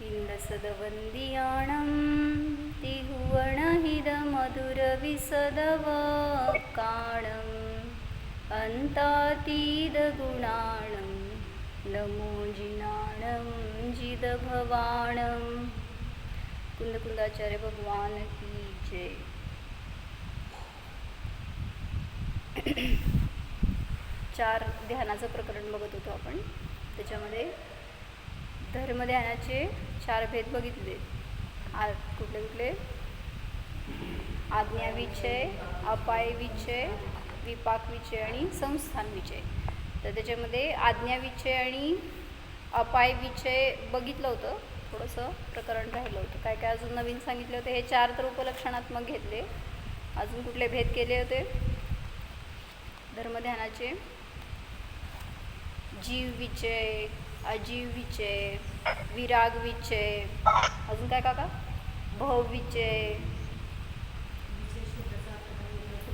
इंदसदवंदियाणं तिहुवणहिदमधुरविसदवकाणम् अन्तातीदगुणाणं नमो जिनाणं जिदभवाणं। कुंदकुंदाचार्य भगवान की जय। चार ध्यानाचं प्रकरण बघत होतो आपण. त्याच्यामध्ये धर्मध्यानाचे चार भेद बघितले. कुठले कुठले? आज्ञाविचय, अपायविचय, विपाकविचय आणि संस्थानविचय. तर त्याच्यामध्ये आज्ञाविचय आणि अपायविचय बघितलं होतं. थोडंसं प्रकरण राहिलं होतं. काय काय अजून नवीन सांगितले होते. हे चार तर उपलक्षणात्मक घेतले. अजून कुठले भेद केले होते धर्मध्यानाचे? जीवविचय, अजीवविचय, विरागविचय, अजून काय काका? भवविचय.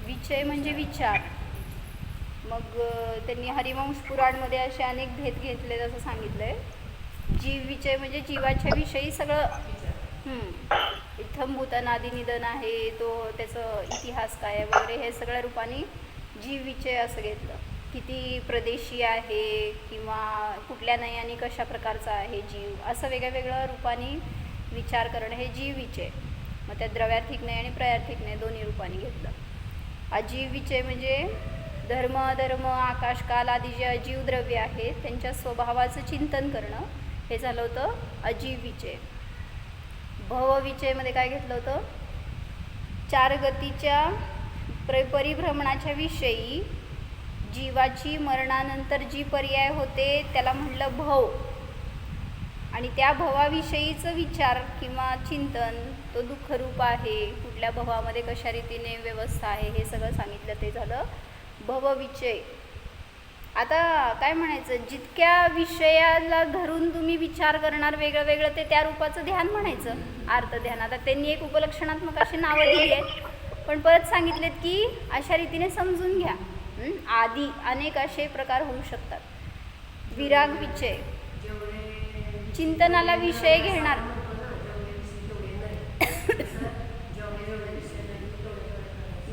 विचय म्हणजे विचार. मग त्यांनी हरिवंश पुराणमध्ये असे अनेक भेद घेतले असं सांगितलंय. जीवविचय म्हणजे जीवाच्या विषयी सगळं इत्थं भूतनादी निधन आहे, तो त्याचं इतिहास काय वगैरे हे सगळ्या रूपाने जीवविचय असं घेतलं. किती प्रदेशी आहे किंवा कुठल्या नयाने कशा प्रकारचा आहे जीव, असं वेगळ्या वेगळ्या रूपाने विचार करणं हे जीवविचय. मग त्यात द्रव्यार्थिक नय आणि प्रयार्थिक नय दोन्ही रूपाने घेतलं. अजीवविचय म्हणजे धर्म, अधर्म, आकाश, काल आदी जे अजीव द्रव्य आहेत त्यांच्या स्वभावाचं चिंतन करणं हे झालं होतं अजीवविचय. भवविचयमध्ये काय घेतलं होतं? चार गतीच्या परिभ्रमणाच्या विषयी जीवाची मरणानंतर जी पर्याय होते त्याला म्हणलं भव. आणि त्या भवाविषयीचं विचार किंवा चिंतन, तो दुःखरूप आहे, कुठल्या भवामध्ये कशा रीतीने व्यवस्था आहे हे सगळं सांगितलं, ते झालं भवविचय. आता काय म्हणायचं? जितक्या विषयाला धरून तुम्ही विचार करणार वेगळं वेगळं ते त्या रूपाचं ध्यान म्हणायचं, आर्तध्यान. आता त्यांनी एक उपलक्षणात्मक अशी नावं दिली आहेत, पण परत सांगितलेत की अशा रीतीने समजून घ्या. आदी अनेक असे प्रकार होऊ शकतात. विरागविचय चिंतनाला विषय घेणार.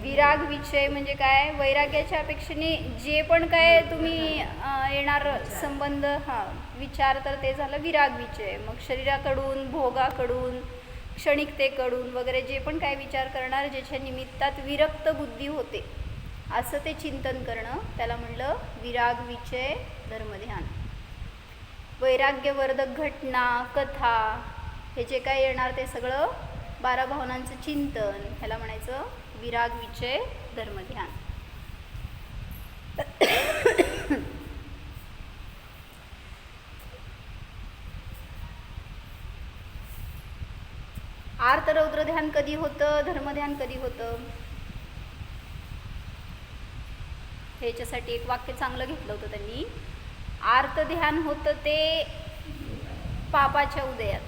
विरागविचय म्हणजे काय? वैराग्याच्या अपेक्षेने जे पण काय तुम्ही येणार संबंध विचार, तर ते झालं विरागविचय. मग शरीराकडून, भोगाकडून, क्षणिकतेकडून वगैरे जे पण काय विचार करणार, ज्याच्या निमित्तात विरक्त बुद्धी होते असं ते चिंतन करणं, त्याला म्हणलं विरागविचय धर्मध्यान. वैराग्यवर्धक घटना, कथा हे जे काय येणार ते सगळं 12 भावनांचं चिंतन, ह्याला म्हणायचं विरागविचय धर्मध्यान. आर्त रौद्र ध्यान कधी होतं, धर्मध्यान कधी होतं? ह्याच्यासाठी एक वाक्य चांगलं घेतलं होतं त्यांनी. आर्त ध्यान होतं ते पापाच्या उदयात.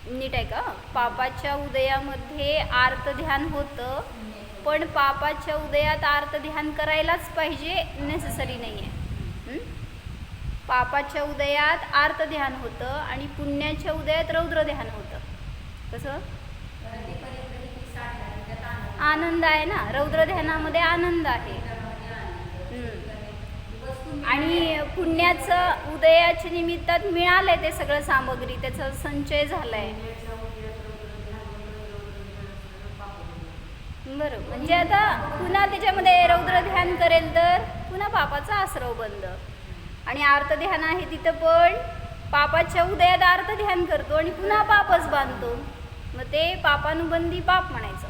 नीट आहे का? पापाच्या उदयामध्ये आर्त ध्यान होतं, पण पापाच्या उदयात आर्त ध्यान करायलाच पाहिजे नेसेसरी नाही आहे. पापाच्या उदयात आर्त ध्यान होतं आणि पुण्याच्या उदयात रौद्र ध्यान होतं. कसं? आनंद आहे ना, रौद्र ध्यानामध्ये आनंद आहे. आणि पुण्याचं उदयाच्या निमित्तात मिळालंय ते सगळं सामग्री, त्याचा संचय झालाय. बरोबर. म्हणजे आता पुन्हा त्याच्यामध्ये रौद्र ध्यान करेल तर पुन्हा पापाचा आश्रव बंद. आणि आर्त ध्यान आहे तिथं पण पापाच्या उदयात आर्त ध्यान करतो आणि पुन्हा पापच बांधतो, मग ते पापानुबंधी पाप म्हणायचं.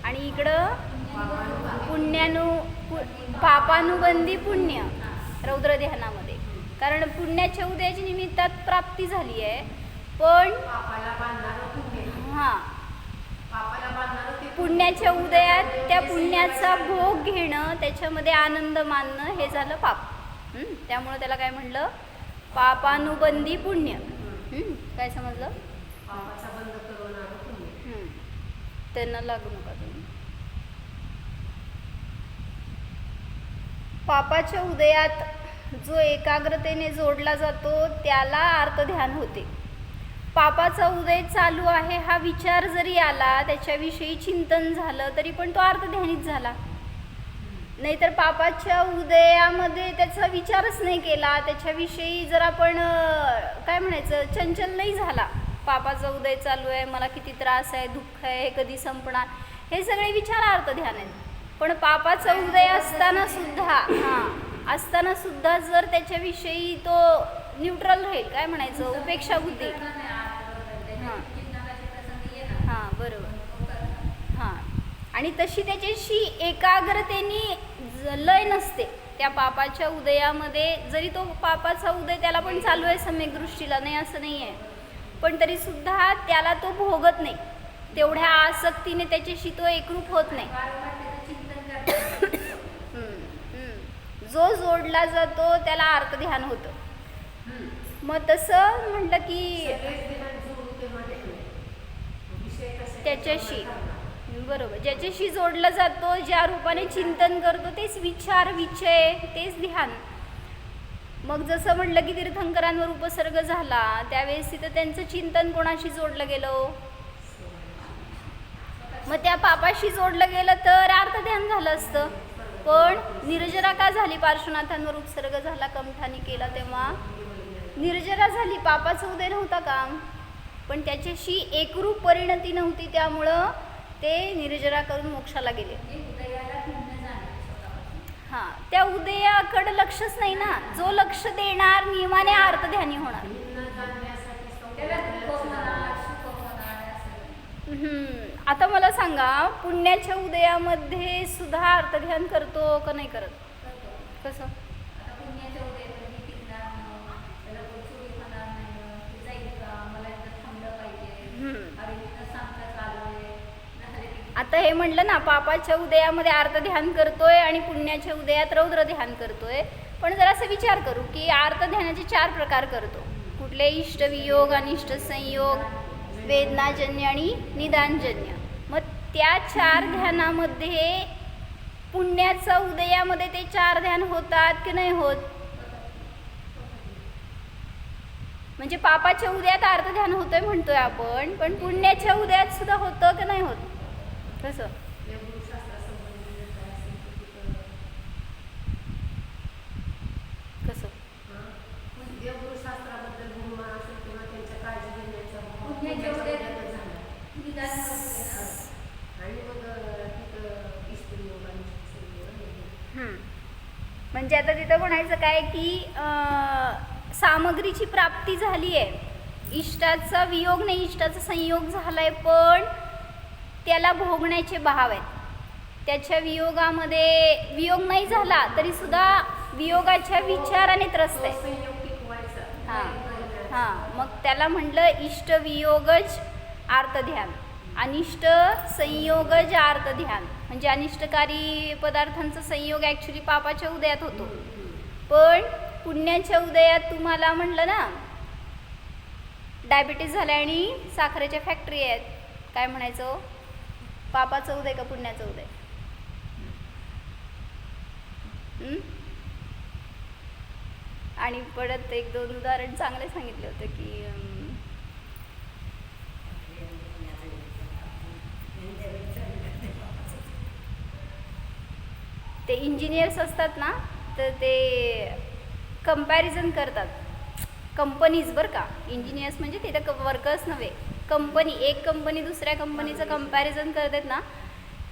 आणि इकडं पापानुबंधी पुण्य रौद्र ध्यानामध्ये. कारण पुण्याच्या उदयाच्या निमित्तात प्राप्ती झाली आहे, पण पुण्याच्या उदयात त्या पुण्याचा भोग घेणं, त्याच्यामध्ये आनंद मानणं हे झालं पाप. त्यामुळे त्याला काय म्हणलं? पापानुबंधी पुण्य. काय समजलं? त्यांना लागू नका तुम्ही. पापाच्या उदयात जो एकाग्रतेने जोडला जातो त्याला आर्त ध्यान होते. पापाचा उदय चालू आहे हा विचार जरी आला, त्याच्याविषयी चिंतन झालं, तरी पण तो अर्थध्यानीच झाला. नाहीतर पापाच्या उदयामध्ये त्याचा विचारच नाही केला, त्याच्याविषयी जर आपण काय म्हणायचं चंचल नाही झाला, पापाचा उदय चालू आहे, मला किती त्रास आहे, दुःख आहे, हे कधी संपणार, हे सगळे विचार अर्थध्यान आहेत. पण पापाचा उदय असताना सुद्धा जर त्याच्याविषयी तो न्यूट्रल राहील, काय म्हणायचं उपेक्षा बुद्धी, हां बरोबर, हां, आणि तशी त्याच्याशी एकाग्रतेने लय नसते त्या पापाच्या उदयामध्ये. जरी तो पापाचा उदय त्याला पण चालू आहे सम्यक दृष्टीला, नाही असं नाही आहे, पण तरीसुद्धा त्याला तो भोगत नाही, तेवढ्या आसक्तीने त्याच्याशी तो एकरूप होत नाही. जो जोडला जातो त्याला अर्थध्यान होतं. मग तसं म्हटलं की त्याच्याशी बरोबर ज्याच्याशी जोडला जातो, ज्या रूपाने चिंतन करतो, तेच विचार विषय, तेच ध्यान. मग जसं म्हटलं की तीर्थंकरांवर उपसर्ग झाला, त्यावेळेस तिथं त्यांचं चिंतन कोणाशी जोडलं गेलं, मग त्या पापाशी जोडलं गेलं तर अर्थध्यान झालं असतं. पण निर्जरा का झाली, पार्श्वनाथांवर उपसर्ग झाला, कमठानी केला तेव्हा निर्जरा झाली, पापाचा उदय नव्हता का, पण त्याच्याशी एकरूप परिणती नव्हती, त्यामुळं ते निर्जरा करून मोक्षाला गेले. हां, त्या उदयाकडे लक्षच नाही ना, जो लक्ष देणार नियमाने अर्थध्यानी होणार. आता मला सांगा, पुण्याच्या उदयामध्ये सुद्धा अर्थध्यान करतो का नाही करत? कसं आता हे म्हटलं ना, पापाच्या उदयामध्ये अर्थध्यान करतोय आणि पुण्याच्या उदयात रौद्र ध्यान करतोय. पण जरा असं विचार करू की अर्थध्यानाचे 4 प्रकार करतो. कुठले? इष्टवियोग, अनिष्ट संयोग, वेदनाजन्य आणि निदानजन्य. मग त्या 4 ध्यानामध्ये पुण्याच्या उदयामध्ये ते 4 ध्यान होतात की नाही होत? म्हणजे पापाच्या उदयात अर्थध्यान होतंय म्हणतोय आपण, पण पुण्याच्या उदयात सुद्धा होतं की नाही होत? कसं? कसं? म्हणजे आता तिथं म्हणायचं काय की सामग्रीची प्राप्ती झाली आहे, इष्टाचा वियोग नाही, इष्टाचा संयोग झालाय, पण त्याला भोगण्याचे भाव आहेत. त्याच्या वियोगामध्ये वियोग नाही झाला तरी सुद्धा वियोगाच्या विचाराने त्रस्त आहे. हां हां, मग त्याला म्हटलं इष्टवियोगज अर्थध्यान, अनिष्ट संयोगज अर्थध्यान. म्हणजे अनिष्टकारी पदार्थांचा संयोग ॲक्च्युली पापाच्या उदयात होतो, पण पुण्याच्या उदयात तुम्हाला म्हटलं ना, डायबिटीस झाल्या आणि साखरेच्या फॅक्टरी आहेत, काय म्हणायचं, पापाचं उदय का पुण्याचं उदय? आणि परत 1-2 उदाहरण चांगले सांगितले होते की ते इंजिनियर्स असतात ना, तर ते कंपॅरिझन करतात, कंपनीज बरं का, इंजिनियर्स म्हणजे तिथं वर्कर्स नव्हे, कंपनी, एक कंपनी दुसऱ्या कंपनीचं कंपॅरिझन करतात ना,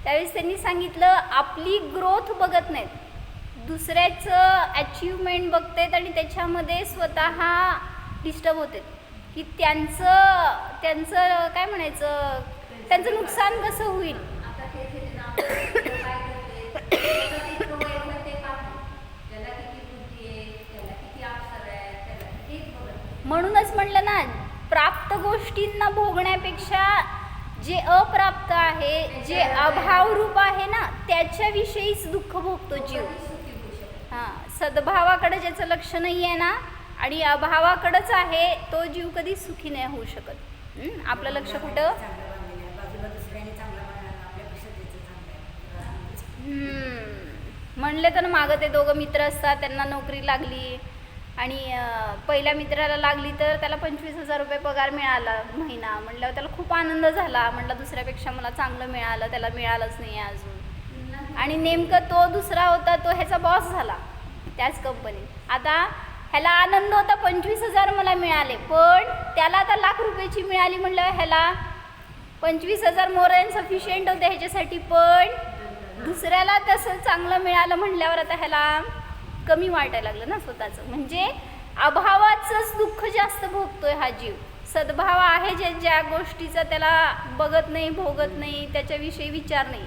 त्यावेळेस त्यांनी सांगितलं आपली ग्रोथ बघत नाहीत, दुसऱ्याचं अचिव्हमेंट बघतात आणि त्याच्यामध्ये स्वतः डिस्टर्ब होतात की त्यांचं काय म्हणायचं, त्यांचं नुकसान कसं होईल. म्हणूनच म्हटलं ना, प्राप्त गोष्टींना भोगण्यापेक्षा जे अप्राप्त आहे, जे अभावरूप आहे ना, त्याच्याविषयीच दुःख भोगतो जीव. हां, सद्भावाकडे ज्याचं लक्ष नाही आहे ना आणि अभावाकडंच आहे, तो जीव कधी सुखी नाही होऊ शकत. आपलं लक्ष कुठं? म्हणले तर मागं ते दोघं मित्र असतात, त्यांना नोकरी लागली आणि पहिल्या मित्राला लागली तर त्याला 25,000 रुपये पगार मिळाला महिना. म्हटल्यावर त्याला खूप आनंद झाला. म्हटलं दुसऱ्यापेक्षा मला चांगलं मिळालं, त्याला मिळालंच नाही आहे अजून. आणि नेमकं तो दुसरा होता, तो ह्याचा बॉस झाला त्याच कंपनीत. आता ह्याला आनंद होता 25,000 मला मिळाले, पण त्याला आता ₹1,00,000 मिळाली म्हटल्यावर ह्याला 25,000 मोर अँड सफिशियंट होते ह्याच्यासाठी. पण दुसऱ्याला तसं चांगलं मिळालं म्हटल्यावर आता ह्याला कमी वाटायला लागलं ना स्वतःचं. म्हणजे अभावाचंच दुःख जास्त भोगतोय हा जीव. सद्भाव आहे ज्या गोष्टीचा त्याला बघत नाही, भोगत नाही, त्याच्याविषयी विचार नाही,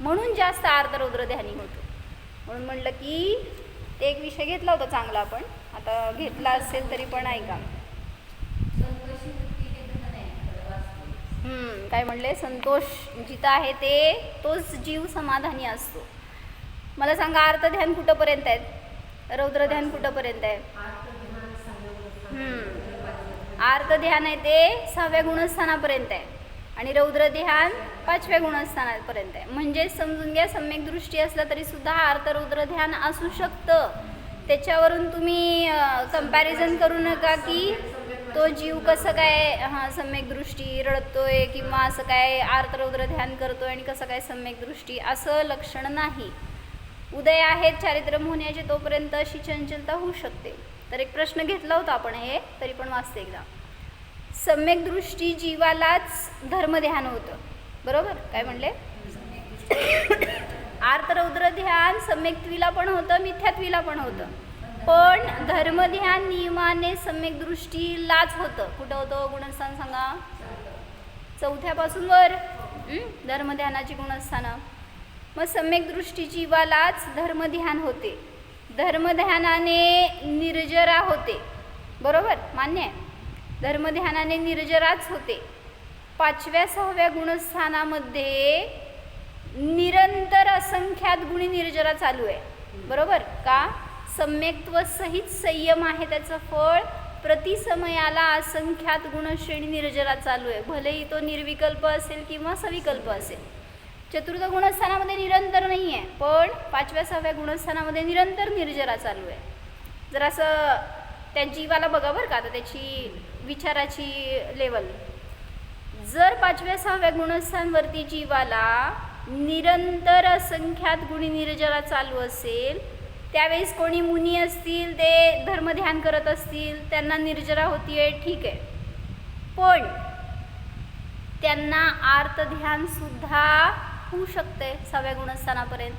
म्हणून जास्त आर्तरौद्र ध्यानी होतो. म्हणून म्हटलं की ते एक विषय घेतला होता चांगला, आपण आता घेतला असेल तरी पण ऐका. काय म्हणले, संतोष जिथं आहे ते तोच जीव समाधानी असतो. मला सांगा, आर्त ध्यान कुठंपर्यंत आहेत? रौद्र ध्यान कुठंपर्यंत आहे? आर्त ध्यान आहे ते 6व्या गुणस्थानापर्यंत आहे आणि रौद्र ध्यान 5व्या गुणस्थानापर्यंत आहे. म्हणजे समजून घ्या, सम्यक दृष्टी असला तरी सुद्धा आर्त रौद्र ध्यान असू शकतं. त्याच्यावरून तुम्ही कंपॅरिझन करू नका की तो जीव कसं काय सम्यक दृष्टी रडतोय किंवा असं काय आर्त रौद्र ध्यान करतोय आणि कसं काय सम्यक दृष्टी, असं लक्षण नाही. उदय आहेत चारित्र्यम होण्याचे, तोपर्यंत अशी चंचलता होऊ शकते. तर एक प्रश्न घेतला होता आपण, हे तरी पण वाचते एकदा. सम्यक दृष्टी जीवालाच धर्मध्यान होतं, बरोबर? काय म्हणले? आर्त रौद्र ध्यान सम्यक्त्वीला पण होतं, मिथ्यात्वीला पण होतं. पण धर्मध्यान नियमाने सम्यक दृष्टीलाच होतं. कुठं होतं गुणस्थान सांगा? 4थ्यापासून वर धर्मध्यानाची गुणस्थानं. मग सम्यक दृष्टी जीवालाच धर्मध्यान होते, धर्मध्यानाने निर्जरा होते, बरोबर? मान्य आहे? धर्मध्यानाने निर्जराच होते. 5व्या 6व्या गुणस्थानामध्ये निरंतर असंख्यात गुणी निर्जरा चालू आहे, बरोबर का? सम्यक्त्व सहित संयम आहे त्याचं फळ. प्रतिसमयाला असंख्यात गुणश्रेणी निर्जरा चालू आहे, भलेही तो निर्विकल्प असेल किंवा सविकल्प असेल. 4th गुणस्थानामध्ये निरंतर नाही आहे, पण 5व्या 6व्या गुणस्थानामध्ये निरंतर निर्जरा चालू आहे. जर असं त्या जीवाला बघा बरं का, आता त्याची विचाराची लेवल. जर 5व्या 6व्या गुणस्थानवरती जीवाला निरंतर असंख्यात गुणी निर्जरा चालू असेल, त्यावेळेस कोणी मुनी असतील, ते धर्मध्यान करत असतील, त्यांना निर्जरा होतीये, ठीक आहे. पण त्यांना आर्त ध्यान सुद्धा होऊ शकते 6व्या गुणस्थानापर्यंत.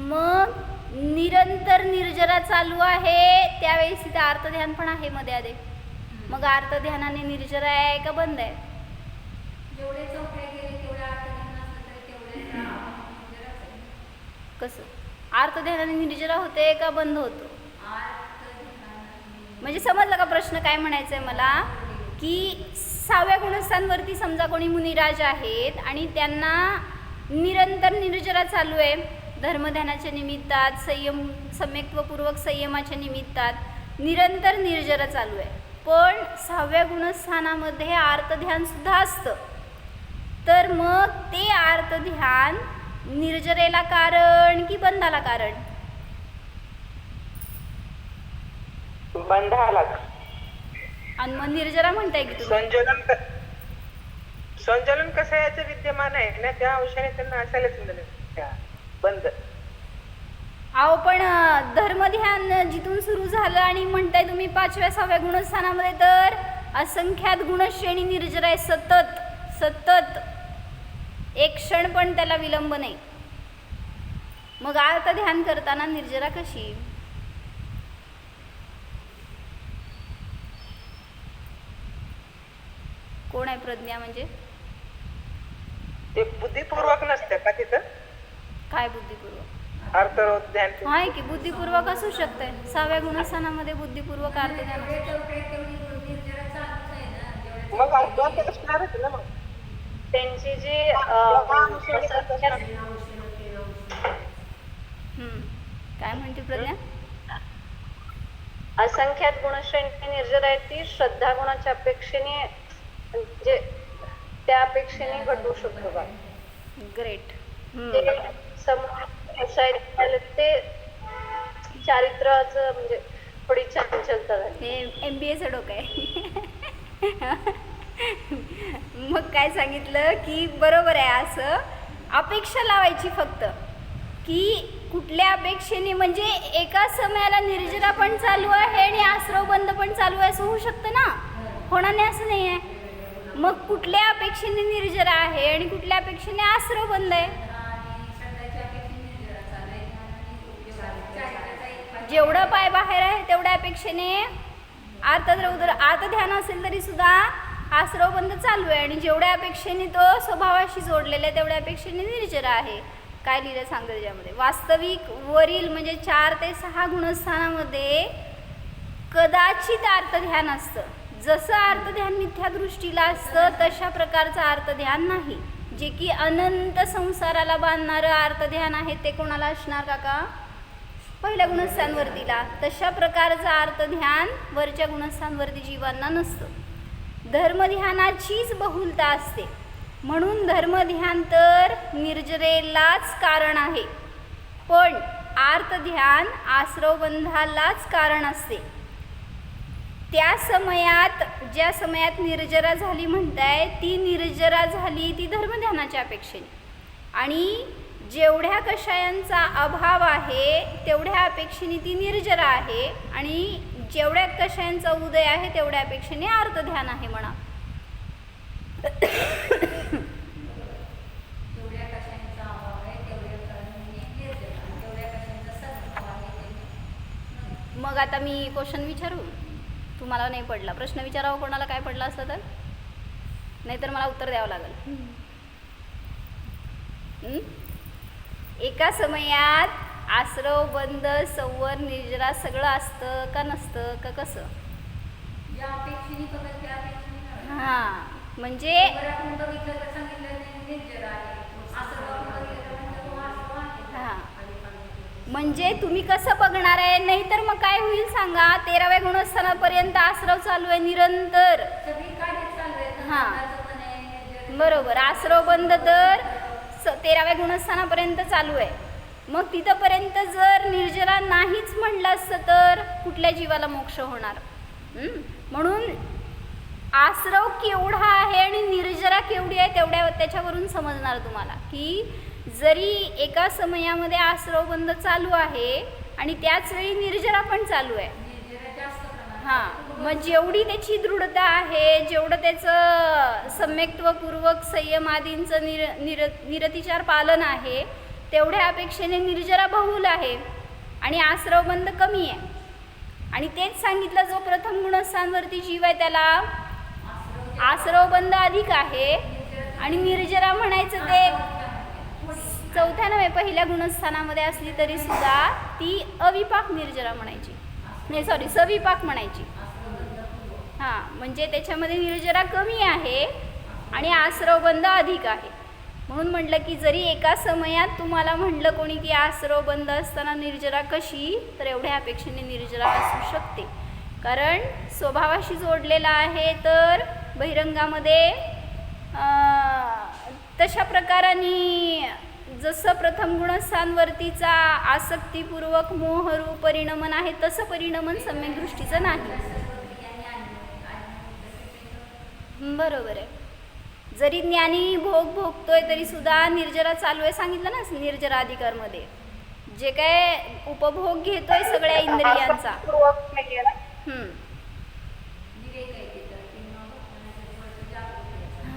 मग निरंतर निर्जरा चालू आहे, त्यावेळेस तिथे आर्त ध्यान पण आहे मध्ये आधे. मग आर्त ध्यानाने निर्जरा आहे का बंद आहे? जेवढे चौथे गेले तेवढे आर्त ध्यान असलं तरी तेवढे कसं आर्त ध्यानाने निर्जरा होते का बंद होतो? म्हणजे समजलं का प्रश्न काय म्हणायचं आहे मला? की 6व्या गुणस्थानवरती समजा कोणी मुनिराज आहेत आणि त्यांना निरंतर निर्जरा चालू आहे, धर्मध्यानाच्या निमित्तात, सम्यक्त्वपूर्वक संयमाच्या निमित्तात निरंतर निर्जरा चालू आहे. पण 6व्या गुणस्थानामध्ये आर्त ध्यान सुद्धा असतं. तर मग ते आर्त ध्यान निर्जरेला कारण की बंधाला कारण? बंधाला. आणि मग निर्जरा म्हणताय की तुम्ही? संचलन कसं याचं विद्यमान आहे ना, त्या अंशाने त्यांना असायलाच बंद. अहो पण धर्मध्यान जिथून सुरू झालं आणि म्हणताय तुम्ही 5व्या 6व्या गुणस्थानामध्ये तर असंख्यात गुणश्रेणी निर्जरा आहे, सतत सतत, एक क्षण पण त्याला विलंब नाही. मग आर्त ध्यान करताना निर्जरा कशी? कोण आहे प्रज्ञा? म्हणजे ते बुद्धिपूर्वक नसते का तिथं? काय बुद्धिपूर्वक? अर्थरोध ध्यान आहे की बुद्धिपूर्वक असू शकते. 6व्या गुणस्थानामध्ये बुद्धिपूर्वक आर्त ध्यान मग असणारच ना. मग त्यांची जी काय म्हणते प्रज्ञा? असंख्यात गुणश्रेणी निर्जरा आहे ती श्रद्धा गुणाच्या अपेक्षेने, म्हणजे त्या अपेक्षेने घटू शकतो का? ग्रेट. ते चारित्र्याचं म्हणजे थोडी चंचलता झाली. हे MBAचं डोकं आहे. मग काय सांगितलं की बरोबर आहे, असं अपेक्षा लावायची फक्त, की कुठल्या अपेक्षेने, म्हणजे एका समयाला निर्जरा पण चालू आहे आणि आश्रव बंद पण चालू आहे, असं होऊ शकतं ना, होणार नाही असं नाही आहे. मग कुठल्या अपेक्षेने निर्जरा आहे आणि कुठल्या अपेक्षेने आश्रव बंद आहे. जेवढं पाय बाहेर आहे तेवढ्या अपेक्षेने आर्त ध्यान असेल तरी सुद्धा आश्रव बंद चालू आहे, आणि जेवढ्या अपेक्षेने तो स्वभावाशी जोडलेला आहे तेवढ्या अपेक्षेने निर्जरा आहे. काय लिहिलं सांगतं त्याच्यामध्ये, वास्तविक वरील म्हणजे 4 ते 6 गुणस्थानामध्ये कदाचित अर्थध्यान असतं. जसं अर्थध्यान मिथ्या दृष्टीला असतं तशा प्रकारचं अर्थध्यान नाही. जे की अनंत संसाराला बांधणारं अर्थध्यान आहे ते कोणाला असणार काका? पहिल्या गुणस्थानवर्तीला. तशा प्रकारचं अर्थध्यान वरच्या गुणस्थानवरती जीवांना नसतं. धर्मध्यानाचीच बहुलता असते, म्हणून धर्मध्यान तर निर्जरेलाच कारण आहे, पण आर्तध्यान आश्रवबंधालाच कारण असते. त्या समयात, ज्या समयात निर्जरा झाली म्हणताय, ती निर्जरा झाली ती धर्मध्यानाच्या अपेक्षेने, आणि जेवढ्या कषायांचा अभाव आहे तेवढ्या अपेक्षेने ती निर्जरा आहे, आणि जेवढ्या कषायांचा उदय आहे तेवढ्या अपेक्षेने आर्तध्यान आहे म्हणा. मग आता मी क्वेश्चन विचारू, तुम्हाला नाही पडला प्रश्न विचारावा, कोणाला काय पडला असतं तर, नाहीतर मला उत्तर द्यावं लागेल. एका समयात आश्रव बंद संवर निर्जरा सगळं असतं का नसतं का कसं? हां, म्हणजे हां, म्हणजे तुम्ही कसं बघणार आहे? नाही तर मग काय होईल सांगा, 13व्या गुणस्थानापर्यंत आश्रव चालू आहे निरंतर. हां बरोबर, आश्रव बंद तर 13व्या गुणस्थानापर्यंत चालू आहे. मग तिथंपर्यंत जर निर्जरा नाहीच म्हणलं असतं तर कुठल्या जीवाला मोक्ष होणार? म्हणून आश्रव केवढा आहे आणि निर्जरा केवढी आहे तेवढ्या त्याच्यावरून समजणार तुम्हाला, की जरी एका समयामध्ये आश्रव बंद चालू आहे आणि त्याच वेळी निर्जरा पण चालू आहे. हां, मग जेवढी त्याची दृढता आहे, जेवढं त्याचं सम्यक्त्वपूर्वक संयमादींचं निरतिचार पालन आहे, तेवढ्या अपेक्षेने निर्जरा बहुल आहे आणि आश्रव बंद कमी आहे. आणि तेच सांगितलं, जो प्रथम गुणस्थानवरती जीव आहे त्याला आश्रव बंद अधिक आहे, आणि निर्जरा म्हणायचं ते चौथ्या नव्हे पहिल्या गुणस्थानामध्ये असली तरी सुद्धा ती अविपाक निर्जरा म्हणायची, नाही सॉरी सविपाक म्हणायची. हां, म्हणजे त्याच्यामध्ये निर्जरा कमी आहे आणि आश्रव बंद अधिक आहे. म्हणून म्हटलं की जरी एका समयात तुम्हाला म्हटलं कोणी की आश्रव बंद असताना निर्जरा कशी, तर एवढ्या अपेक्षेने निर्जरा असू शकते, कारण स्वभावाशी जोडलेला आहे. तर बहिरंगामध्ये तशा प्रकाराने जसं प्रथम गुणस्थानवरतीचा आसक्तीपूर्वक मोहरूप परिणमन आहे तसं परिणमन सम्यक दृष्टीचं नाही. बरोबर आहे. जरी ज्ञानी भोग भोगतोय तरी सुद्धा निर्जरा चालू आहे, सांगितलं ना निर्जरा अधिकारमध्ये, जे काय उपभोग घेतोय सगळ्या इंद्रियांचा.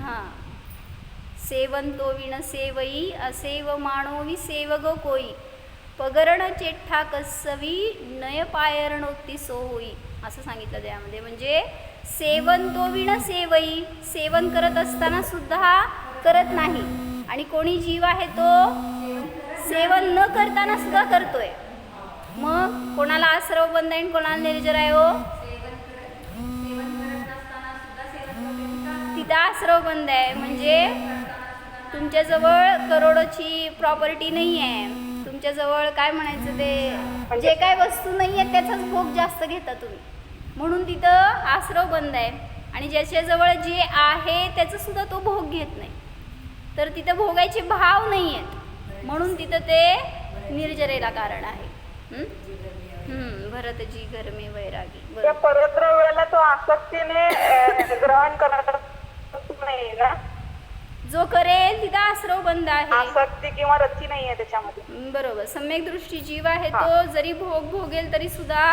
हां, सेवन तो विण सेवई असेव माणो विसेव ग कोई पगरण चेठ्ठा कसवी नय पायरणोक्ती सो होई, असं सांगितलं त्यामध्ये. म्हणजे सेवन तो विण सेवई, सेवन करत असताना सुद्धा करत नाही, आणि कोणी जीव आहे तो सेवन न करताना सुद्धा करतोय. मग कोणाला आश्रव बंद आहे, कोणाला निर्जरा आहे? हो, तिथं आश्रव बंद आहे. म्हणजे तुमच्याजवळ करोडोची प्रॉपर्टी नाही आहे, तुमच्याजवळ काय म्हणायचं ते जे काय वस्तू नाही आहे त्याचाच भोग जास्त घेता तुम्ही, म्हणून तिथं आश्रव बंद आहे. आणि ज्याच्याजवळ जे आहे त्याचं सुद्धा तो भोग घेत नाही, तर तिथं भोगायचे भाव नाही आहेत, म्हणून तिथं ते निर्जरेला कारण आहे. भरतजी घर में वैरागी, त्या बरोबर. परद्रव्याला तो आसक्तीने ग्रहण करत नाही ना, जो करेल तिथं आश्रव बंद आहे. आसक्ती किंवा रती नाहीये त्याच्यामध्ये. बरोबर. सम्यक दृष्टी जीव आहे हा. तो जरी भोग भोगेल तरी सुद्धा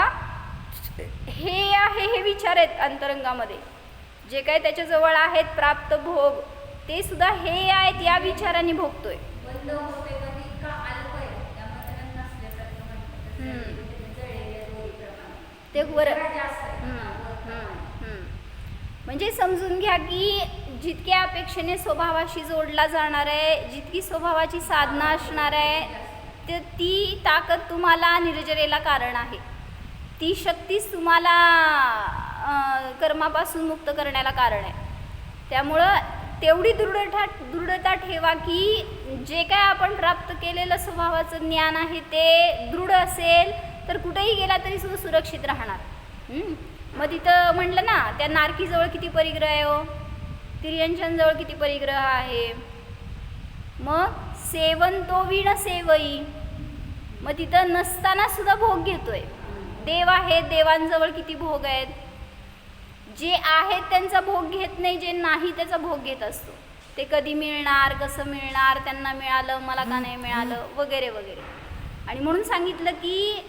हे आहे हे विचार आहेत अंतरंगामध्ये, जे काही त्याच्या जवळ आहेत प्राप्त भोग ते सुद्धा हे आहेत या विचाराने भोगतोय. बंद होते पण इतका अल्प आहे त्यामुळे त्याला नसल्यासारखं म्हणतात. जळलेल्या दोरीप्रमाणे. ते वर जरा जास्त आहे. म्हणजे समजून घ्या की जितक्या अपेक्षेने स्वभावाशी जोडला जाणार आहे, जितकी स्वभावाची साधना असणार आहे, ते ती ताकद तुम्हाला निर्जरेला कारण आहे. ती शक्तीच तुम्हाला कर्मापासून मुक्त करण्याला कारण आहे. त्यामुळं तेवढी दृढता ठेवा की जे काय आपण प्राप्त केलेलं स्वभावाचं ज्ञान आहे ते दृढ असेल तर कुठेही गेला तरी सुद्धा सुरक्षित राहणार. मग तिथं म्हटलं ना त्या नारकीजवळ किती परिग्रह आहे हो, तिर्यंशांजवळ किती परिग्रह आहे. मग सेवन तो विण सेवई, मग तिथं नसताना सुद्धा भोग घेतोय. देव आहेत, देवांजवळ किती भोग आहेत. जे आहेत त्यांचा भोग घेत नाही, जे नाही त्याचा भोग घेत असतो. ते कधी मिळणार, कसं मिळणार, त्यांना मिळालं मला का नाही मिळालं वगैरे वगैरे. आणि म्हणून सांगितलं की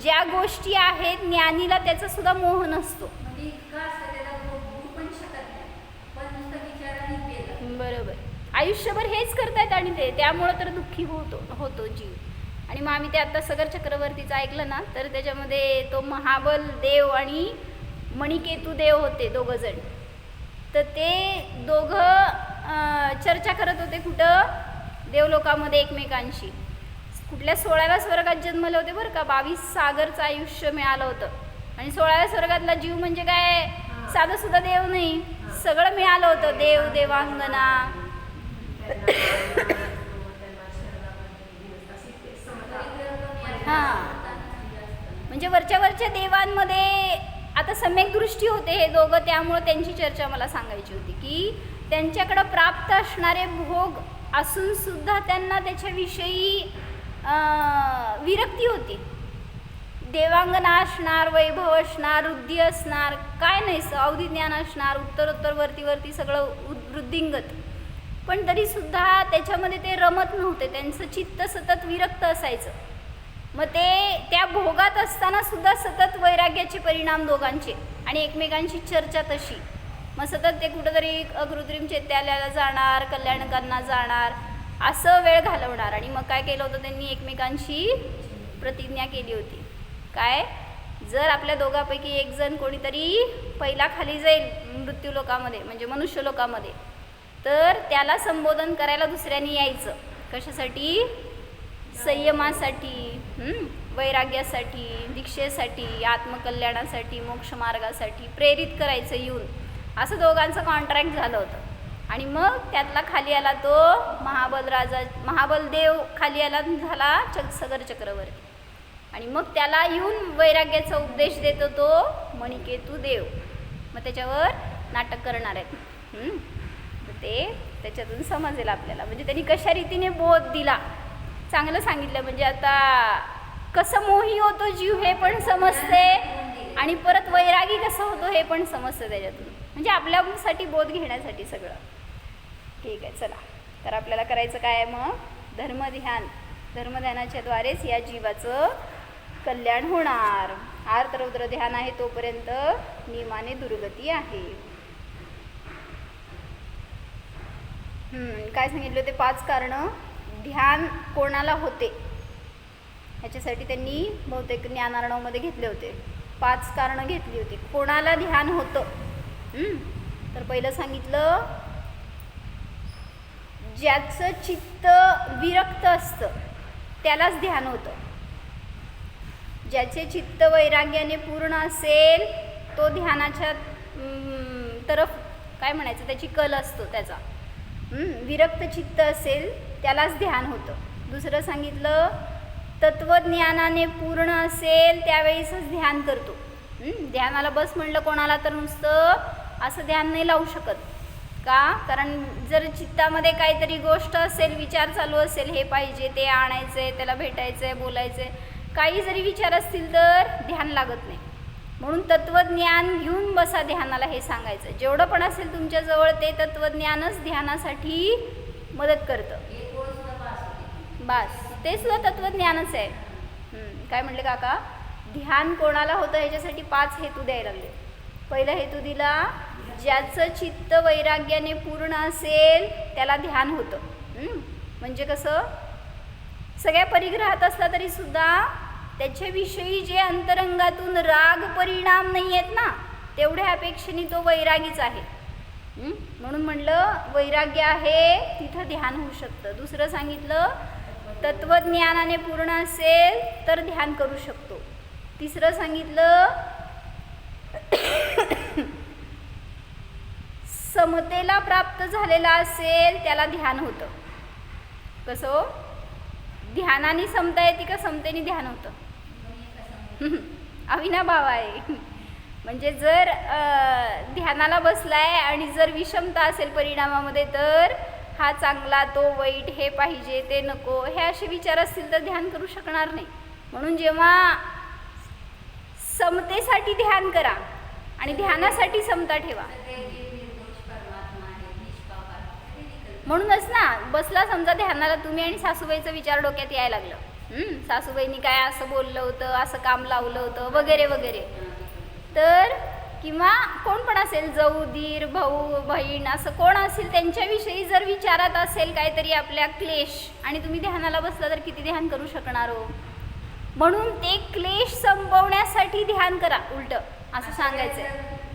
ज्या गोष्टी आहेत ज्ञानीला त्याचा सुद्धा मोह नसतो. म्हणजे इतका असं त्याला भोगू पण शकत नाही, पण नुसतं विचाराने गेलं. बरोबर. आयुष्यभर हेच करतायत आणि ते त्यामुळं तर दुःखी होतो जीव. आणि मग आम्ही ते आता सगर चक्रवर्तीचं ऐकलं ना, तर त्याच्यामध्ये तो महाबल देव आणि मणिकेतू देव होते दोघं जण. तर ते दोघं चर्चा करत होते कुठं, देवलोकामध्ये एकमेकांशी. कुठल्या 16व्या स्वर्गात जन्मले होते बरं का. 22 सागरचं आयुष्य मिळालं होतं. आणि 16व्या स्वर्गातला जीव म्हणजे काय साधं सुद्धा देव नाही, सगळं मिळालं होतं. देव, देवांगना. म्हणजे वरच्या देवांमध्ये आता सम्यक दृष्टी होते हे दोघं, त्यामुळं त्यांची चर्चा मला सांगायची होती की त्यांच्याकडं प्राप्त असणारे भोग असून सुद्धा त्यांना त्याच्याविषयी विरक्ती होती. देवांगना असणार, वैभव असणार, वृद्धी असणार, काय नाही, अवधी ज्ञान असणार, उत्तरोत्तर वरती सगळं वृद्धिंगत, पण तरीसुद्धा त्याच्यामध्ये ते रमत नव्हते. त्यांचं चित्त सतत विरक्त असायचं. मग ते त्या भोगात असताना सुद्धा सतत वैराग्याचे परिणाम दोघांचे आणि एकमेकांची चर्चा तशी. मग सतत ते कुठंतरी अकृत्रिम चैत्यालयाला जाणार, कल्याणकांना जाणार, असं वेळ घालवणार. आणि मग काय केलं होतं त्यांनी, एकमेकांशी प्रतिज्ञा केली होती. काय, जर आपल्या दोघांपैकी एक जण कोणीतरी पहिला खाली जाईल मृत्यूलोकामध्ये म्हणजे मनुष्य लोकामध्ये, तर त्याला संबोधन करायला दुसऱ्यांनी यायचं. कशासाठी? संयमासाठी, वैराग्यासाठी, दीक्षेसाठी, आत्मकल्याणासाठी, मोक्षमार्गासाठी प्रेरित करायचं येऊन. असं दोघांचं कॉन्ट्रॅक्ट झालं होतं. आणि मग त्यातला खाली आला तो महाबल देव खाली आला, झाला सगर चक्रवर्ती. आणि मग त्याला येऊन वैराग्याचा उपदेश देतो तो मणिकेतू देव. मग त्याच्यावर नाटक करणार आहेत. तर ते त्याच्यातून समजेल आपल्याला. म्हणजे त्यांनी कशा रीतीने बोध दिला चांगलं सांगितलं. म्हणजे आता कसं मोही होतो जीव हे पण समजते आणि परत वैरागी कसं होतो हे पण समजतं त्याच्यातून. म्हणजे आपल्यासाठी बोध घेण्यासाठी सगळं. ठीक आहे, चला. तर आपल्याला करायचं काय आहे मग? धर्मध्यान. धर्मध्यानाच्याद्वारेच या जीवाचं कल्याण होणार. आर्तरौद्र ध्यान आहे तोपर्यंत नियमाने दुर्गती आहे. काय सांगितलं होते? 5 कारणं ध्यान कोणाला होते ह्याच्यासाठी त्यांनी बहुतेक ज्ञानार्णवमध्ये घेतले होते. 5 कारणं घेतली होती कोणाला ध्यान होतं. तर पहिलं सांगितलं, ज्याचं चित्त विरक्त असतं त्यालाच ध्यान होतं. ज्याचे चित्त वैराग्याने पूर्ण असेल तो ध्यानाच्या तरफ काय म्हणायचं, त्याची कल असतो त्याचा. विरक्त चित्त असेल त्यालाच ध्यान होतं. दुसरं सांगितलं, तत्वज्ञानाने पूर्ण असेल त्यावेळेसच ध्यान करतो. ध्यानाला बस म्हणलं कोणाला तर नुसतं असं ध्यान नाही लावू शकत. का? कारण जर चित्तामध्ये काहीतरी गोष्ट असेल, विचार चालू असेल, हे पाहिजे, ते आणायचं आहे, त्याला भेटायचं आहे, बोलायचं आहे, काही जरी विचार असतील तर ध्यान लागत नाही. म्हणून तत्वज्ञान घेऊन बसा ध्यानाला हे सांगायचं. जेवढं पण असेल तुमच्याजवळ ते तत्वज्ञानच ध्यानासाठी मदत करतं. एक ओळ सुद्धा पास होते. बस ते सुद्धा तत्वज्ञानच आहे. काय म्हणले काका? ध्यान कोणाला होतं ह्याच्यासाठी 5 हेतू द्यायला लागले. पहिला हेतू दिला, ज्याचं चित्त वैराग्याने पूर्ण असेल त्याला ध्यान होतं. म्हणजे कसं, सगळ्या परिग्रहात असला तरी सुद्धा त्याच्याविषयी जे अंतरंगातून राग परिणाम नाही आहेत ना, तेवढ्या अपेक्षेने तो वैरागीच आहे. म्हणून म्हणलं वैराग्य आहे तिथं ध्यान होऊ शकतं. दुसरं सांगितलं, तत्वज्ञानाने पूर्ण असेल तर ध्यान करू शकतो. तिसरं सांगितलं, समतेला प्राप्त झालेला असेल त्याला ध्यान होतं. कसं? ध्यानाने समता येते का समतेने ध्यान होतं? अविनाभाव आहे. म्हणजे जर ध्यानाला बसलाय आणि जर विषमता असेल परिणामामध्ये, तर हा चांगला तो वाईट, हे पाहिजे ते नको, हे असे विचार असतील तर ध्यान करू शकणार नाही. म्हणून जेव्हा समतेसाठी ध्यान करा आणि ध्यानासाठी समता ठेवा. सगळे जे निर्दोष परमात्मा आहे, निष्पाप आहे, ते विकल्प. म्हणूनच ना बसला समजा ध्यानाला तुम्ही आणि सासूबाईचा विचार डोक्यात यायला लागलं. सासूबाईंनी काय असं बोललं होतं, असं काम लावलं होतं वगैरे वगैरे, तर किंवा कोण पण असेल, जाऊ, दीर, भाऊ, बहीण, असं कोण असेल त्यांच्याविषयी जर विचारात असेल काहीतरी आपल्या क्लेश, आणि तुम्ही ध्यानाला बसला तर किती ध्यान करू शकणार हो. म्हणून ते क्लेश संपवण्यासाठी ध्यान करा, उलट असं सांगायचंय.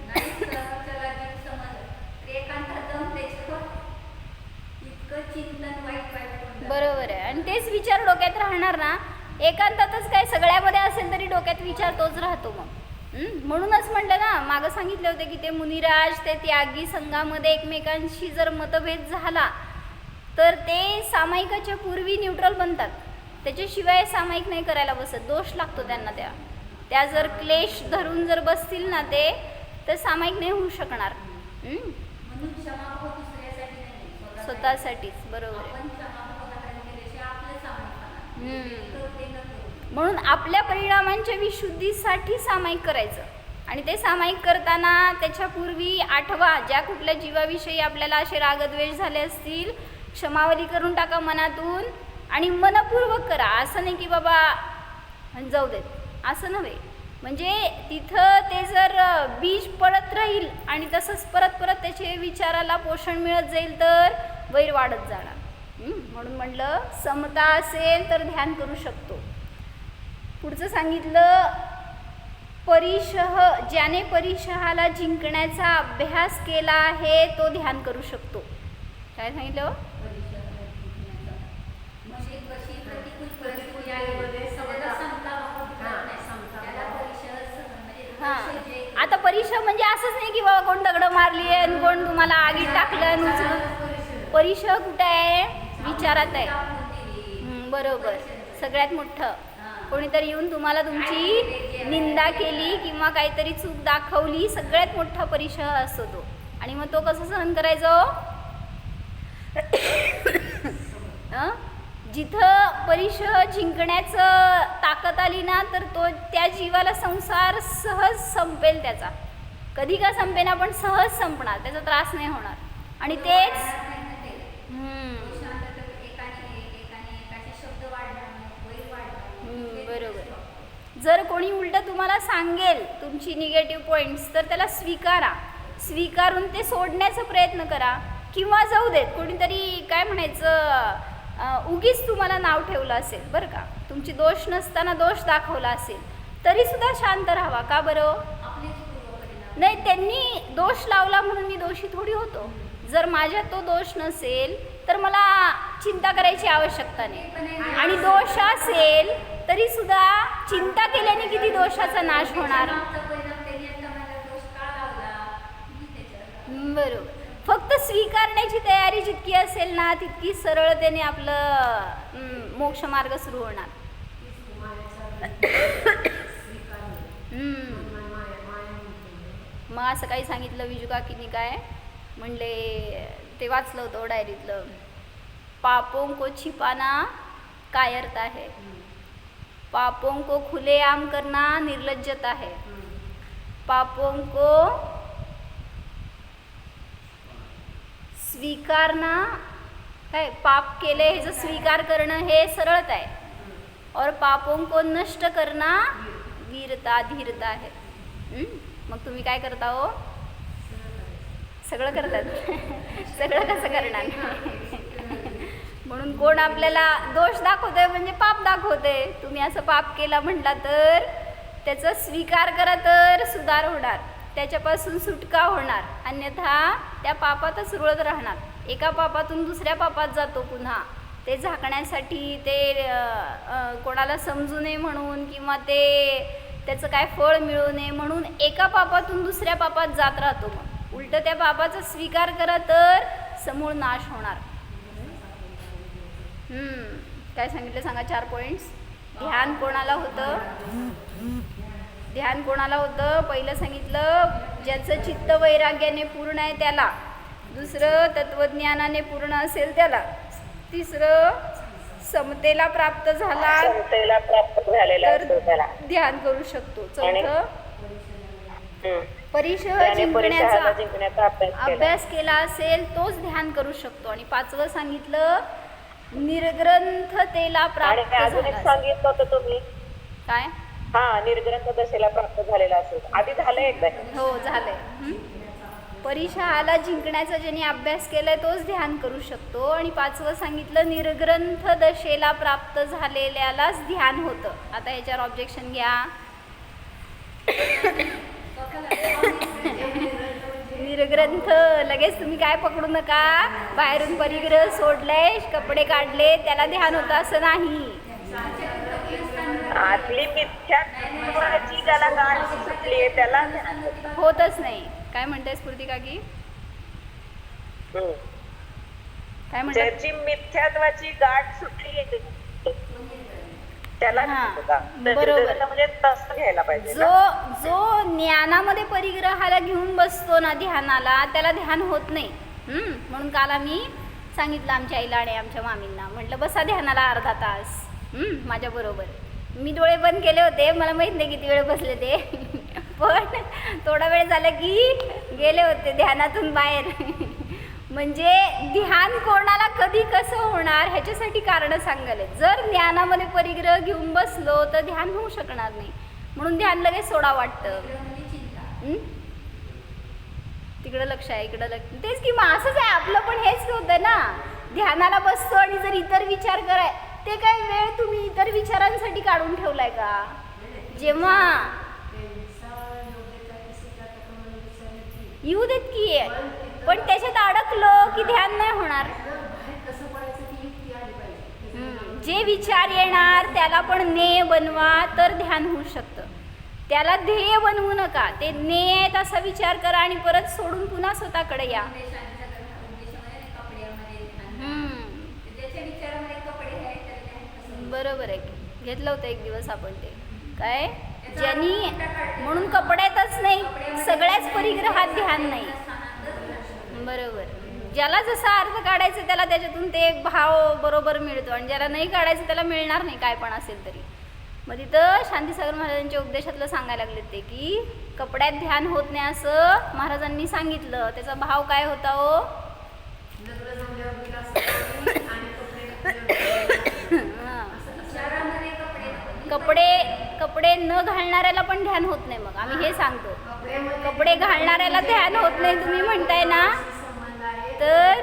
नाही चला जीव समज एकांतात जाऊन त्याच्यावर इतकं चिंतन वाईट होऊन बरोबर आहे. आणि तेच विचार डोक्यात राहणार ना. एकांतातच काय सगळ्यामध्ये असेल तरी डोक्यात विचार तोच राहतो मग. म्हणूनच म्हटलं ना, मागं सांगितले होते की ते मुनिराज ते त्यागी संघामध्ये एकमेकांशी जर मतभेद झाला तर ते सामायिकाच्या पूर्वी न्यूट्रल बनतात. त्याच्याशिवाय सामायिक नाही करायला बसत, दोष लागतो त्यांना. त्या जर क्लेश धरून जर बसतील ना ते, तर सामायिक नाही होऊ शकणार. म्हणून क्षमाभाव दुसऱ्यासाठी नाही, स्वतःसाठीच. बरोबर आहे. आपण क्षमाभाव दाखवून केल्याशिवाय आपलं सामायिक म्हणून आपल्या परिणामांच्या विशुद्धीसाठी सामायिक करायचं. आणि ते सामायिक करताना त्याच्यापूर्वी आठवा, ज्या कुठल्या जीवाविषयी आपल्याला असे रागद्वेष झाले असतील, क्षमावली करून टाका मनातून आणि मनपूर्वक करा. असं नाही की बाबा जाऊ देत, असं नव्हे. म्हणजे तिथं ते जर बीज पडत राहील आणि तसंच परत परत त्याचे विचाराला पोषण मिळत जाईल तर वैर वाढत जाणार. म्हणून म्हणलं समता असेल तर ध्यान करू शकतो. पुढचं सांगितलं, परिशह, ज्याने परिशहाला जिंकण्याचा अभ्यास केला आहे तो ध्यान करू शकतो. काय सांगितलं? म्हणजे कशी प्रतिकूल परिस्थिती आली त्याला समताभाव दिसत नाही. त्याला परिशह म्हणजे हां, आता परिशह म्हणजे असंच नाही की बाबा कोण दगडं मारली आहे आणि कोण तुम्हाला आगीत टाकलं आणि उचलून. परिशह कुठं आहे? विचारात आहे. बरोबर. सगळ्यात मोठं कोणीतरी येऊन तुम्हाला तुमची निंदा केली किंवा काहीतरी चूक दाखवली, सगळ्यात मोठा परिशह असतो तो. आणि मग तो कसं सहन करायचो? जिथं परिशह जिंकण्याचं ताकद आली ना, तर तो त्या जीवाला संसार सहज संपेल त्याचा. कधी का संपेना पण सहज संपणार, त्याचा त्रास नाही होणार. आणि तेच बरोबर. जर कोणी उलटं तुम्हाला सांगेल तुमची निगेटिव्ह पॉईंट्स, तर त्याला स्वीकारा. स्वीकारून ते सोडण्याचा प्रयत्न करा. किंवा जाऊ देत, कोणीतरी काय म्हणायचं उगीच तुम्हाला नाव ठेवलं असेल बरं का, तुमची दोष नसताना दोष दाखवला असेल, तरी सुद्धा शांत राहावा. का बरं? नाही, त्यांनी दोष लावला म्हणून मी दोषी थोडी होतो. जर माझ्यात तो दोष नसेल तर मला चिंता करायची आवश्यकता नाही. आणि दोष असेल तरी सुद्धा चिंता केल्याने किती दोषाचा नाश होणार. बरोबर. फक्त स्वीकारण्याची तयारी जितकी असेल ना, तितकी सरळतेने आपलं मोक्ष मार्ग सुरू होणार. मग असं काही सांगितलं विजू काकीनी, काय म्हणले ते वाचलं होतं डायरीतलं, पापों को छिपाना कायरता है. पापों को खुलेआम करना निर्लज्जता है. पापों को स्वीकारना, काय पाप केले ह्याचा स्वीकार करणं हे सरळता आहे. और पापों को नष्ट करना वीरता धीरता आहे. मग तुम्ही काय करता हो? सगळं करतात. सगळं कसं करणार? म्हणून कोण आपल्याला दोष दाखवते म्हणजे पाप दाखवते. तुम्ही असं पाप केला म्हटला तर त्याचा स्वीकार करा तर सुधार होणार, त्याच्यापासून सुटका होणार. अन्यथा त्या पापातच रुळत राहणार. एका पापातून दुसऱ्या पापात जातो पुन्हा. ते झाकण्यासाठी ते कोणाला समजू नये म्हणून किंवा ते त्याचं काय फळ मिळू नये म्हणून एका पापातून दुसऱ्या पापात जात राहतो. मग उलट त्या पापाचा स्वीकार करा तर समूळ नाश होणार. काय सांगितलं सांगा? 4 पॉइंट्स. ध्यान कोणाला होतं? ध्यान कोणाला होतं? पहिलं सांगितलं ज्याचं चित्त वैराग्याने पूर्ण आहे त्याला. दुसरं तत्वज्ञानाने पूर्ण असेल त्याला. तिसरं समतेला प्राप्त झाला तर ध्यान करू शकतो. चौथं परिशह जिंकण्याचा अभ्यास केला असेल तोच ध्यान करू शकतो. आणि 5वं सांगितलं निर्ग्रंथतेला प्राप्त झाला. सांगितलं होतं तुम्ही काय? हा, निर्ग्रंथ दशेला प्राप्त झालेला असेल. आधी झालं एकदा. हो झालंय. परिशहाला जिंकण्याचा ज्याने अभ्यास केलाय तोच ध्यान करू शकतो. आणि 5वं सांगितलं निर्ग्रंथ दशेला प्राप्त झालेल्यालाच ध्यान होतं. आता याच्यावर ऑब्जेक्शन घ्या. निर्ग्रंथ लगेच तुम्ही काय पकडू नका. बाहेरून परिग्रह सोडलाय, कपडे काढले, त्याला ध्यान होतं असं नाही. आतली मिथ्याची ज्याला गाठ सुटली त्याला होतच नाही. काय म्हणते स्फूर्ती काकी? काय म्हणते? ज्याची मिथ्यात्वाची गाठ सुटली त्याला बरोबर. म्हणजे तसं घ्यायला पाहिजे. जो ज्ञानामध्ये परिग्रहाला घेऊन बसतो ना ध्यानाला, त्याला ध्यान होत नाही. म्हणून काल आम्ही सांगितलं आमच्या आईला आणि आमच्या मामींना, म्हटलं बसा ध्यानाला अर्धा तास माझ्या बरोबर. मी डोळे बंद केले होते, मला माहित नाही किती वेळ बसले ते, पण थोडा वेळ झाला की गेले होते ध्यानातून बाहेर. म्हणजे ध्यान कोणाला कधी कसं होणार ह्याच्यासाठी कारण सांगायला. जर ज्ञानामध्ये परिग्रह घेऊन बसलो तर ध्यान होऊ शकणार नाही. म्हणून ध्यान लगेच सोडा वाटतं. तिकडं लक्ष आहे, इकडं लक्ष. तेच की मग असंच आहे आपलं पण. हेच होतं ना, ध्यानाला बसतो आणि जर इतर विचार कराय, ते काय वेळ तुम्ही इतर विचारांसाठी काढून ठेवलाय का? जेव्हा येऊ देत की, पण त्याच्यात अडकलो की ध्यान नाही होणार. जे विचार येणार त्याला पण नेय बनवा तर ध्यान होऊ शकतं. त्याला ध्येय बनवू नका. ते नेय आहेत असा विचार करा आणि परत सोडून पुन्हा स्वतःकडे या. बरोबर आहे. घेतलं होतं एक दिवस आपण ते काय, ज्यांनी म्हणून कपड्यातच नाही सगळ्याच परिग्रहात ध्यान नाही. बरोबर. ज्याला जसा अर्थ काढायचा त्याला त्याच्यातून ते एक भाव बरोबर मिळतो आणि ज्याला नाही काढायचं त्याला मिळणार नाही काय पण असेल तरी. मग तिथं शांतीसागर महाराजांच्या उपदेशातलं सांगायला लागले ते की कपड्यात ध्यान होत नाही असं महाराजांनी सांगितलं. त्याचा भाव काय होता हो? कपडे न घालणाऱ्याला पण ध्यान होत नाही. मग आम्ही हे सांगतो, कपडे घालणाऱ्याला ध्यान होत नाही तुम्ही म्हणताय ना, तर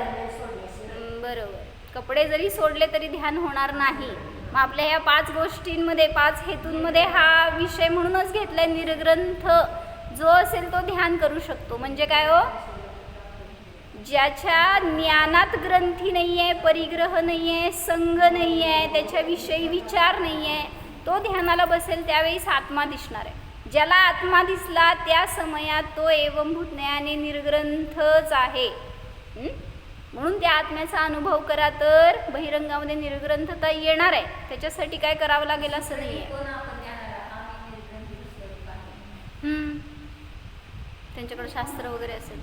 बरोबर. कपडे जरी सोडले तरी ध्यान होणार नाही. मग आपल्या ह्या 5 गोष्टींमध्ये 5 हेतूंमध्ये हा विषय म्हणूनच घेतलाय. निर्ग्रंथ जो असेल तो ध्यान करू शकतो. म्हणजे काय हो? ज्याच्या ज्ञानात ग्रंथी नाही आहे, परिग्रह नाही आहे, संघ नाही आहे, त्याच्याविषयी विचार नाही आहे, तो ध्यानाला बसेल त्यावेळीस आत्मा दिसणार आहे. ज्याला आत्मा दिसला त्या समयात तो एवंभूत ज्ञाने निर्ग्रंथच आहे. म्हणून त्या आत्म्याचा अनुभव करा तर बहिरंगामध्ये निर्ग्रंथता येणार आहे. त्याच्यासाठी काय करावं लागेल असं नाही आहे. त्यांच्याकडे शास्त्र वगैरे असेल.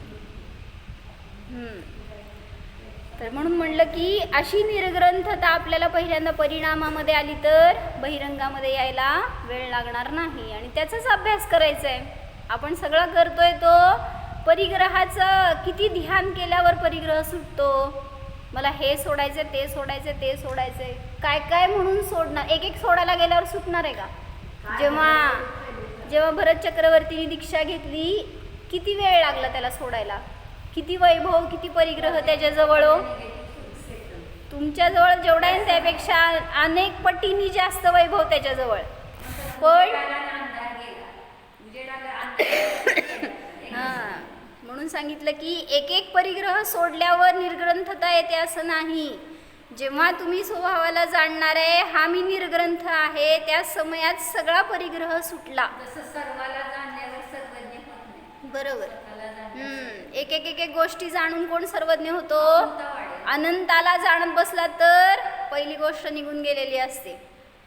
तर म्हणून म्हणलं की अशी निर्ग्रंथता आपल्याला पहिल्यांदा परिणामामध्ये आली तर बहिरंगामध्ये यायला वेळ लागणार नाही आणि त्याचाच अभ्यास करायचा आहे. आपण सगळं करतोय तो परिग्रहाचं किती ध्यान केल्यावर परिग्रह सुटतो. मला हे सोडायचं, ते सोडायचं, ते सोडायचंय, काय काय म्हणून सोडणार. एक एक सोडायला गेल्यावर सुटणार आहे का? जेव्हा भरत चक्रवर्तीने दीक्षा घेतली किती वेळ लागला त्याला सोडायला, किती वैभव, किती परिग्रह त्याच्याजवळ. तुमच्याजवळ जेवढा आहे त्यापेक्षा अनेक पटींनी जास्त वैभव त्याच्याजवळ. पण हां, म्हणून सांगितलं की एक एक परिग्रह सोडल्यावर निर्ग्रंथता येते असं नाही. जेव्हा तुम्ही स्वभावाला जाणणार आहे हा मी निर्ग्रंथ आहे, त्या समयात सगळा परिग्रह सुटला. जसं सर्वाला जाणल्यावर सर्वज्ञ होत नाही. बरोबर. त्याला जाणल्यावर एक एक एक एक गोष्टी जाणून कोण सर्वज्ञ होतो? वाढेल. अनंताला जाणत बसला तर पहिली गोष्ट निघून गेलेली असते.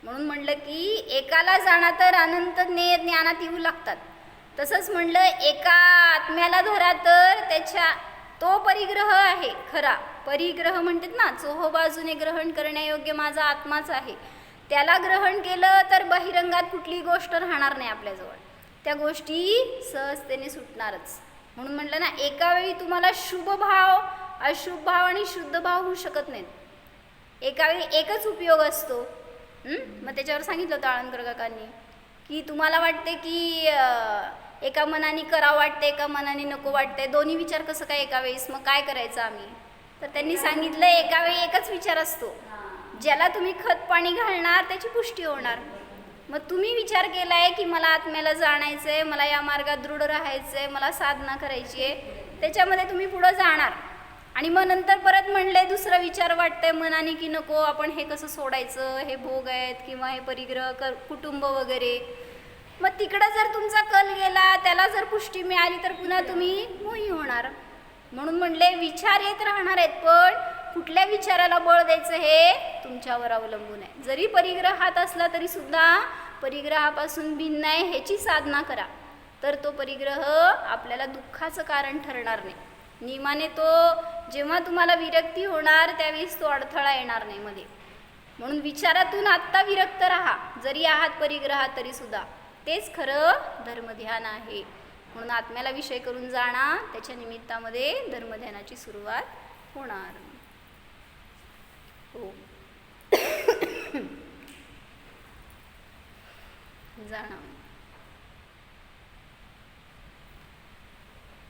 म्हणून म्हणलं की एकाला जाणा तर अनंत ज्ञानात येऊ लागतात. तसंच म्हणलं एका आत्म्याला धरा तर त्याच्या तो परिग्रह आहे खरा. परिग्रह म्हणतात ना, चोहोबाजूने ग्रहण करण्यायोग्य माझा आत्माच आहे. त्याला ग्रहण केलं तर बहिरंगात कुठलीही गोष्ट राहणार नाही आपल्याजवळ. त्या गोष्टी सहजतेने सुटणारच. म्हणून म्हटलं ना, एका वेळी तुम्हाला शुभ भाव, अशुभ भाव आणि शुद्ध भाव होऊ शकत नाहीत. एका वेळी एकच उपयोग असतो. मग त्याच्यावर सांगितलं होतं आळंदकर काकांनी की तुम्हाला वाटते की एका मनाने करावं वाटते, एका मनाने नको वाटते, दोन्ही विचार कसं काय एका वेळेस, मग काय करायचं आम्ही? तर त्यांनी सांगितलं एका वेळी एकच विचार असतो. ज्याला तुम्ही खत पाणी घालणार त्याची पुष्टी होणार. मग तुम्ही विचार केला आहे की मला आत्म्याला जाणायचं आहे, मला या मार्गात दृढ राहायचं आहे, मला साधना करायची आहे, त्याच्यामध्ये तुम्ही पुढं जाणार. आणि मग नंतर परत म्हणले दुसरा विचार वाटतंय मनाने की नको, आपण हे कसं सोडायचं, हे भोग आहेत किंवा हे परिग्रह कुटुंब वगैरे. मग तिकडं जर तुमचा कल गेला, त्याला जर पुष्टी मिळाली तर पुन्हा तुम्ही मोही होणार. म्हणून म्हणले विचार येत राहणार आहेत, पण कुठल्या विचाराला बळ द्यायचं हे तुमच्यावर अवलंबून आहे. जरी परिग्रहात असला तरी सुद्धा परिग्रहापासून भिन्न आहे ह्याची साधना करा, तर तो परिग्रह आपल्याला दुःखाचं कारण ठरणार नाही. नियमाने तो जेव्हा तुम्हाला विरक्ती होणार त्यावेळेस तो अडथळा येणार नाही मध्ये. म्हणून विचारातून आत्ता विरक्त राहा, जरी आहात परिग्रहात तरी सुद्धा. तेच खरं धर्मध्यान आहे. म्हणून आत्म्याला विषय करून जाणा, त्याच्या निमित्तामध्ये धर्मध्यानाची सुरुवात होणार. हो जाणा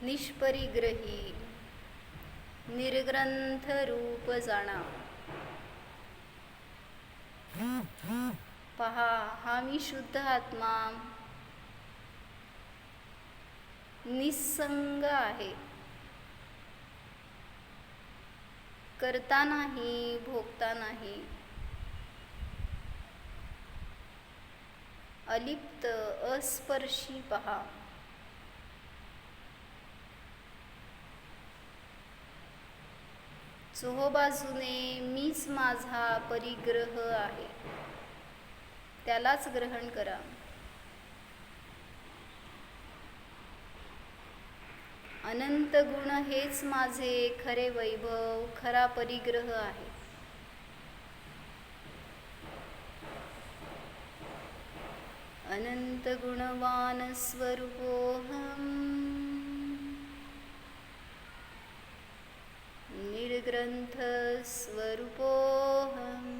निष्परिग्रही निर्ग्रंथ रूप जाणा. पहा हा मी शुद्ध आत्मा निसंग आहे, करता नाही, भोगता नाही, अलिप्त अस्पर्शी. पहा चोहोबाजूने मीच माझा परिग्रह आहे, त्यालाच ग्रहण करा. अनंत गुण हेच माझे खरे वैभव, खरा परिग्रह आहे. अनंत गुणवान स्वरूपोऽहम् निर्ग्रंथ स्वरूपोऽहम्.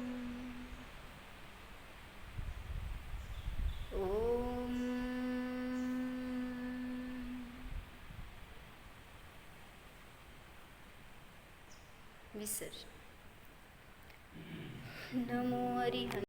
ओम विसर्जन. नमो हरिहर.